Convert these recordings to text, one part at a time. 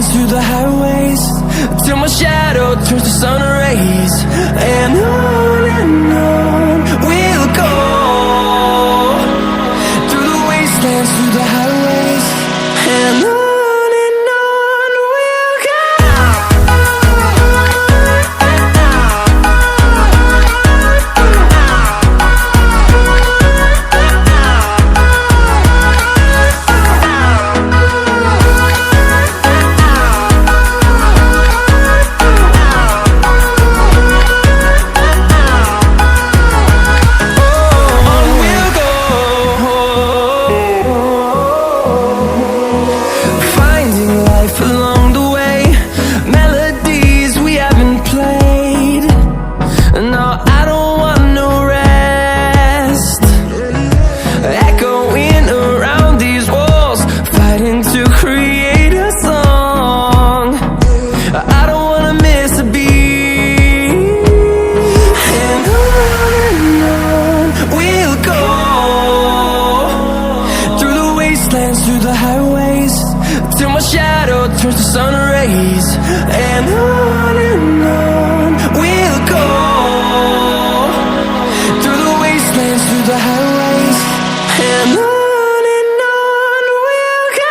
wastelands, through the highways, till my shadow turns to sun rays. And on we'll go, through the wastelands, through the highways, and on we'll go. Through the highways, till my shadow turns to sun rays. And on we'll go, through the wastelands, through the highways, and on we'll go.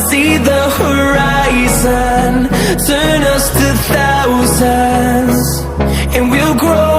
See the horizon turn us to thousands, and we'll grow